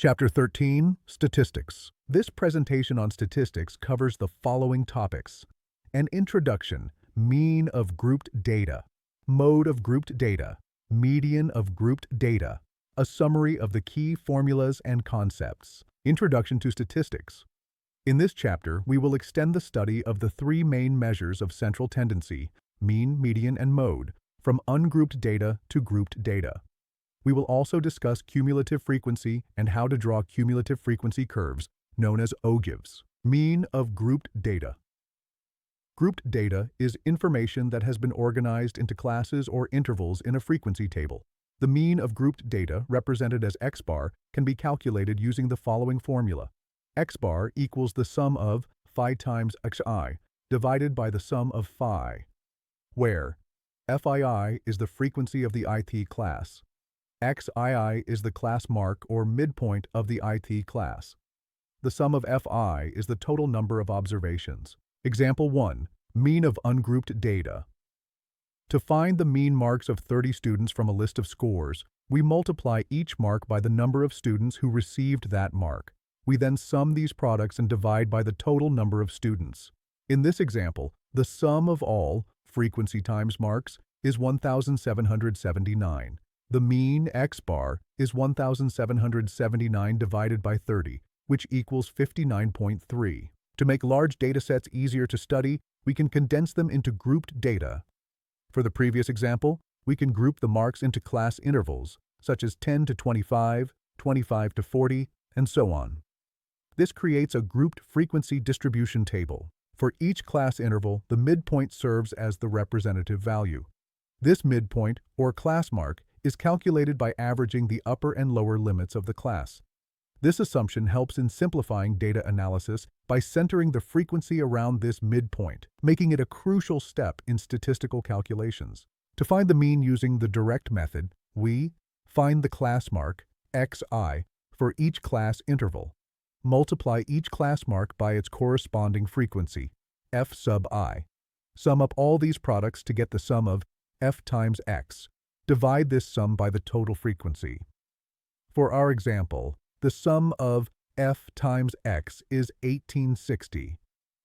Chapter 13, Statistics. This presentation on statistics covers the following topics: an introduction, mean of grouped data, mode of grouped data, median of grouped data, a summary of the key formulas and concepts. Introduction to statistics. In this chapter, we will extend the study of the three main measures of central tendency, mean, median, and mode, from ungrouped data to grouped data. We will also discuss cumulative frequency and how to draw cumulative frequency curves, known as ogives. Mean of grouped data. Grouped data is information that has been organized into classes or intervals in a frequency table. The mean of grouped data, represented as x bar, can be calculated using the following formula. X bar equals the sum of phi times xi divided by the sum of phi, where Fii is the frequency of the ith class. Xii is the class mark or midpoint of the ith class. The sum of Fi is the total number of observations. Example 1. Mean of ungrouped data. To find the mean marks of 30 students from a list of scores, we multiply each mark by the number of students who received that mark. We then sum these products and divide by the total number of students. In this example, the sum of all frequency times marks is 1,779. The mean x bar is 1,779 divided by 30, which equals 59.3. To make large datasets easier to study, we can condense them into grouped data. For the previous example, we can group the marks into class intervals, such as 10 to 25, 25 to 40, and so on. This creates a grouped frequency distribution table. For each class interval, the midpoint serves as the representative value. This midpoint, or class mark, is calculated by averaging the upper and lower limits of the class. This assumption helps in simplifying data analysis by centering the frequency around this midpoint, making it a crucial step in statistical calculations. To find the mean using the direct method, we find the class mark, xi, for each class interval. Multiply each class mark by its corresponding frequency, f sub I. Sum up all these products to get the sum of f times x. Divide this sum by the total frequency. For our example, the sum of f times x is 1860.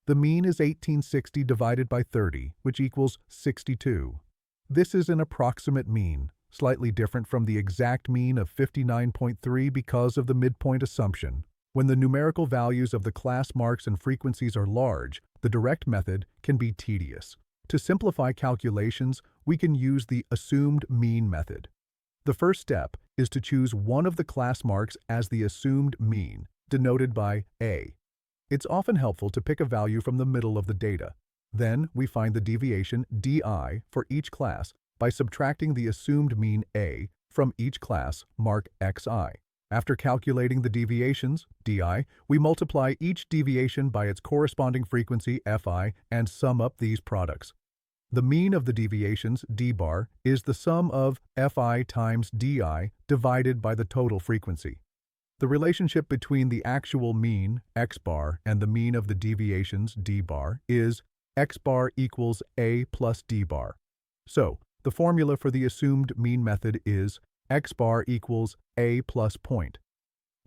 The mean is 1860 divided by 30, which equals 62. This is an approximate mean, slightly different from the exact mean of 59.3 because of the midpoint assumption. When the numerical values of the class marks and frequencies are large, the direct method can be tedious. To simplify calculations, we can use the assumed mean method. The first step is to choose one of the class marks as the assumed mean, denoted by A. It's often helpful to pick a value from the middle of the data. Then we find the deviation di for each class by subtracting the assumed mean A from each class mark xi. After calculating the deviations, di, we multiply each deviation by its corresponding frequency, fi, and sum up these products. The mean of the deviations, d bar, is the sum of fi times di divided by the total frequency. The relationship between the actual mean, x bar, and the mean of the deviations, d bar, is x bar equals a plus d bar. So, the formula for the assumed mean method is x bar equals a plus point.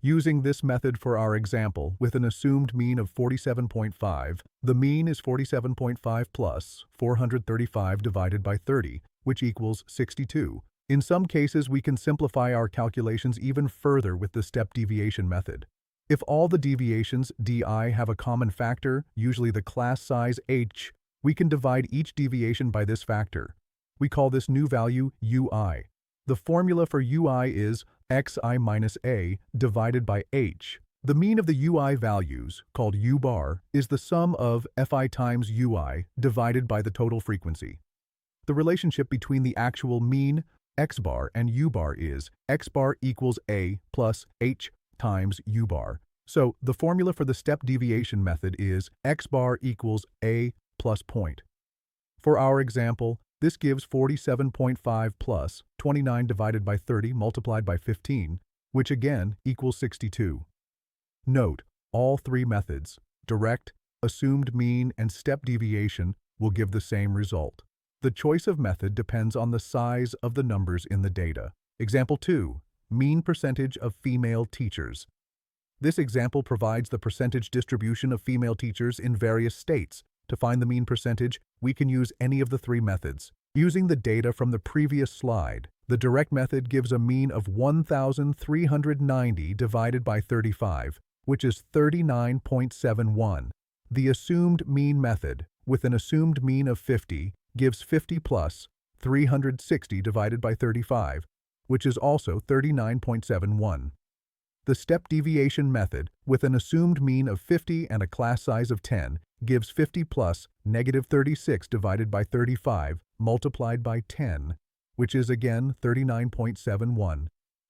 Using this method for our example, with an assumed mean of 47.5, the mean is 47.5 plus 435 divided by 30, which equals 62. In some cases, we can simplify our calculations even further with the step deviation method. If all the deviations di have a common factor, usually the class size h, we can divide each deviation by this factor. We call this new value ui. The formula for ui is xi minus a divided by h. The mean of the ui values, called u bar, is the sum of fi times ui divided by the total frequency. The relationship between the actual mean, x bar, and u bar is x bar equals a plus h times u bar. So the formula for the step deviation method is x bar equals a plus point. For our example, this gives 47.5 plus 29 divided by 30 multiplied by 15, which again equals 62. Note, all three methods, direct, assumed mean, and step deviation, will give the same result. The choice of method depends on the size of the numbers in the data. Example 2, mean percentage of female teachers. This example provides the percentage distribution of female teachers in various states. To find the mean percentage, we can use any of the three methods. Using the data from the previous slide, the direct method gives a mean of 1,390 divided by 35, which is 39.71. The assumed mean method, with an assumed mean of 50, gives 50 plus 360 divided by 35, which is also 39.71. The step deviation method, with an assumed mean of 50 and a class size of 10, gives 50 plus negative 36 divided by 35 multiplied by 10, which is again 39.71.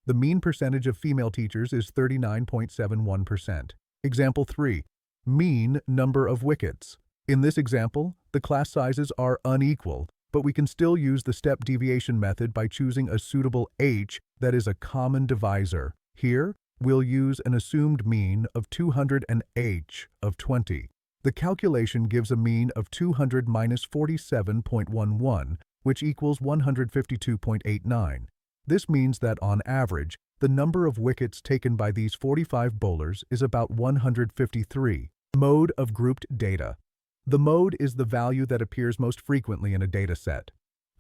The mean percentage of female teachers is 39.71%. Example 3. Mean number of wickets. In this example, the class sizes are unequal, but we can still use the step deviation method by choosing a suitable h that is a common divisor. Here, we'll use an assumed mean of 200 and h of 20. The calculation gives a mean of 200 minus 47.11, which equals 152.89. This means that on average, the number of wickets taken by these 45 bowlers is about 153. Mode of grouped data. The mode is the value that appears most frequently in a data set.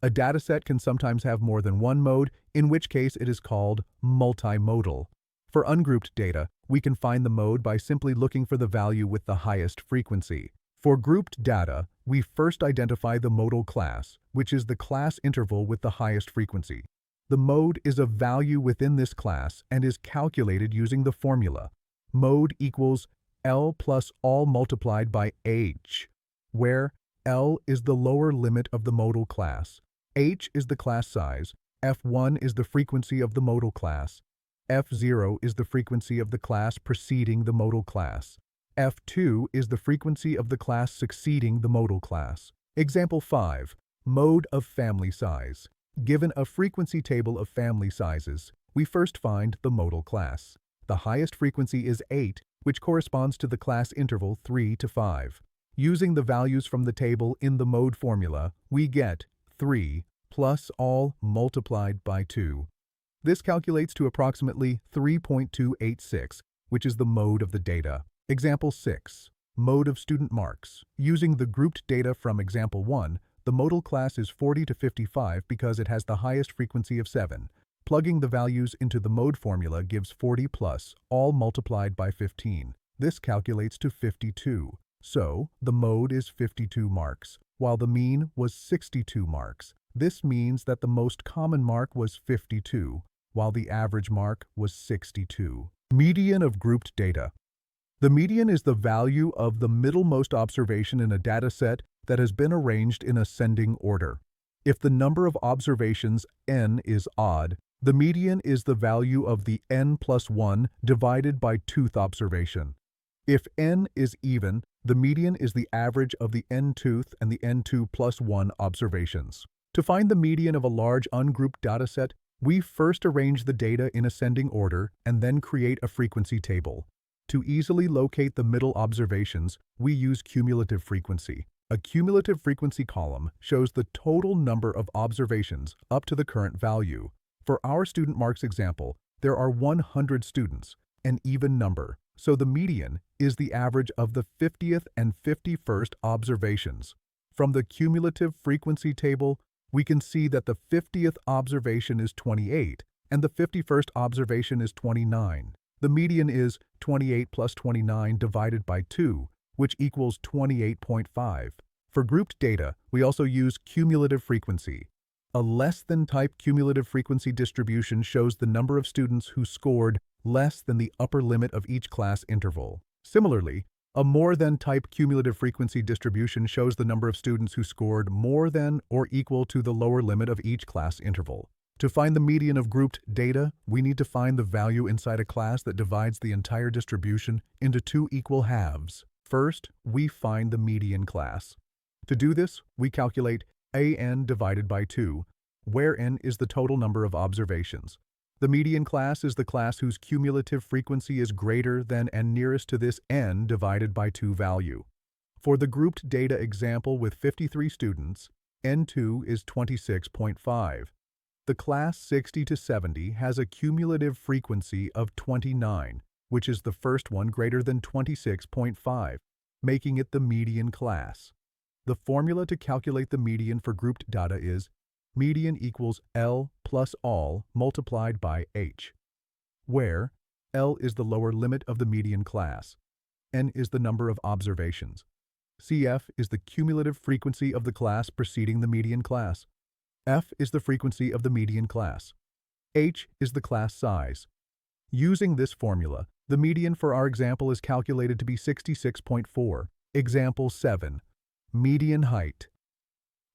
A data set can sometimes have more than one mode, in which case it is called multimodal. For ungrouped data, we can find the mode by simply looking for the value with the highest frequency. For grouped data, we first identify the modal class, which is the class interval with the highest frequency. The mode is a value within this class and is calculated using the formula. Mode equals L plus all multiplied by H, where L is the lower limit of the modal class, H is the class size, F1 is the frequency of the modal class, F0 is the frequency of the class preceding the modal class. F2 is the frequency of the class succeeding the modal class. Example 5. Mode of family size. Given a frequency table of family sizes, we first find the modal class. The highest frequency is 8, which corresponds to the class interval 3 to 5. Using the values from the table in the mode formula, we get 3 plus all multiplied by 2. This calculates to approximately 3.286, which is the mode of the data. Example 6. Mode of student marks. Using the grouped data from example 1, the modal class is 40 to 55 because it has the highest frequency of 7. Plugging the values into the mode formula gives 40 plus, all multiplied by 15. This calculates to 52. So, the mode is 52 marks, while the mean was 62 marks. This means that the most common mark was 52, while the average mark was 62. Median of grouped data. The median is the value of the middlemost observation in a data set that has been arranged in ascending order. If the number of observations n is odd, the median is the value of the n plus 1 divided by 2th observation. If n is even, the median is the average of the n2th and the n2 plus 1 observations. To find the median of a large ungrouped dataset, we first arrange the data in ascending order and then create a frequency table. To easily locate the middle observations, we use cumulative frequency. A cumulative frequency column shows the total number of observations up to the current value. For our student marks example, there are 100 students, an even number, so the median is the average of the 50th and 51st observations. From the cumulative frequency table, we can see that the 50th observation is 28 and the 51st observation is 29. The median is 28 plus 29 divided by 2, which equals 28.5. For grouped data, we also use cumulative frequency. A less than type cumulative frequency distribution shows the number of students who scored less than the upper limit of each class interval. Similarly, a more than type cumulative frequency distribution shows the number of students who scored more than or equal to the lower limit of each class interval. To find the median of grouped data, we need to find the value inside a class that divides the entire distribution into two equal halves. First, we find the median class. To do this, we calculate an divided by 2, where n is the total number of observations. The median class is the class whose cumulative frequency is greater than and nearest to this n divided by 2 value. For the grouped data example with 53 students, n2 is 26.5. The class 60 to 70 has a cumulative frequency of 29, which is the first one greater than 26.5, making it the median class. The formula to calculate the median for grouped data is median equals L plus all multiplied by H, where L is the lower limit of the median class, N is the number of observations, CF is the cumulative frequency of the class preceding the median class, F is the frequency of the median class, H is the class size. Using this formula, the median for our example is calculated to be 66.4. Example 7. Median height.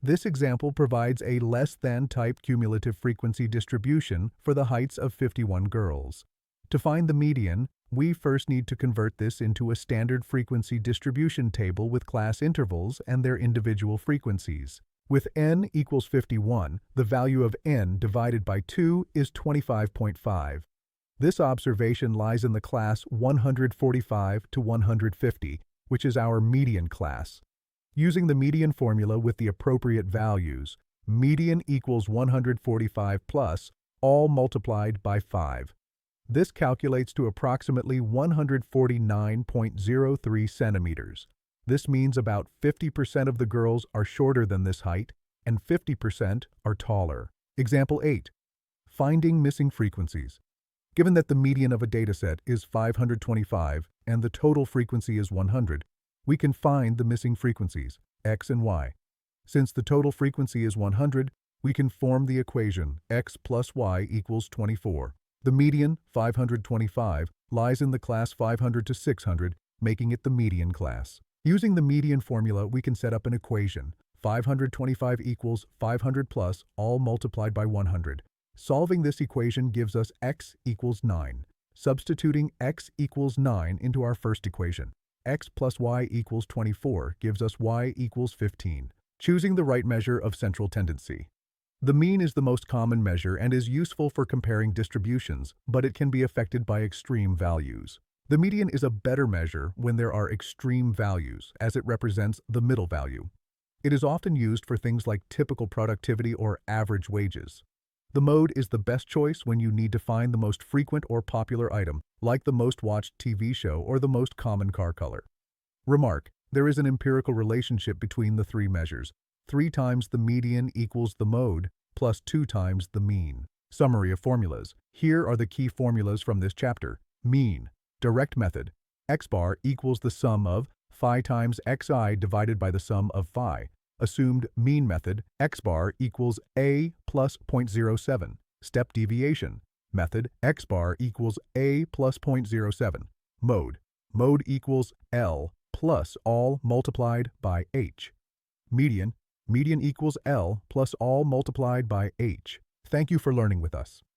This example provides a less than type cumulative frequency distribution for the heights of 51 girls. To find the median, we first need to convert this into a standard frequency distribution table with class intervals and their individual frequencies. With n equals 51, the value of n divided by 2 is 25.5. This observation lies in the class 145 to 150, which is our median class. Using the median formula with the appropriate values, median equals 145 plus, all multiplied by 5. This calculates to approximately 149.03 centimeters. This means about 50% of the girls are shorter than this height, and 50% are taller. Example 8. Finding missing frequencies. Given that the median of a dataset is 525 and the total frequency is 100, we can find the missing frequencies, x and y. Since the total frequency is 100, we can form the equation x plus y equals 24. The median, 525, lies in the class 500 to 600, making it the median class. Using the median formula, we can set up an equation. 525 equals 500 plus, all multiplied by 100. Solving this equation gives us x equals 9. Substituting x equals 9 into our first equation, x plus y equals 24 gives us y equals 15. Choosing the right measure of central tendency. The mean is the most common measure and is useful for comparing distributions, but it can be affected by extreme values. The median is a better measure when there are extreme values, as it represents the middle value. It is often used for things like typical productivity or average wages. The mode is the best choice when you need to find the most frequent or popular item, like the most watched TV show or the most common car color. Remark: there is an empirical relationship between the three measures. 3 times the median equals the mode, plus 2 times the mean. Summary of formulas. Here are the key formulas from this chapter. Mean. Direct method. X bar equals the sum of phi times xi divided by the sum of phi. Assumed mean method, x bar equals a plus 0.07. Step deviation. Method, x bar equals a plus 0.07. Mode. Mode equals L plus all multiplied by H. Median. Median equals L plus all multiplied by H. Thank you for learning with us.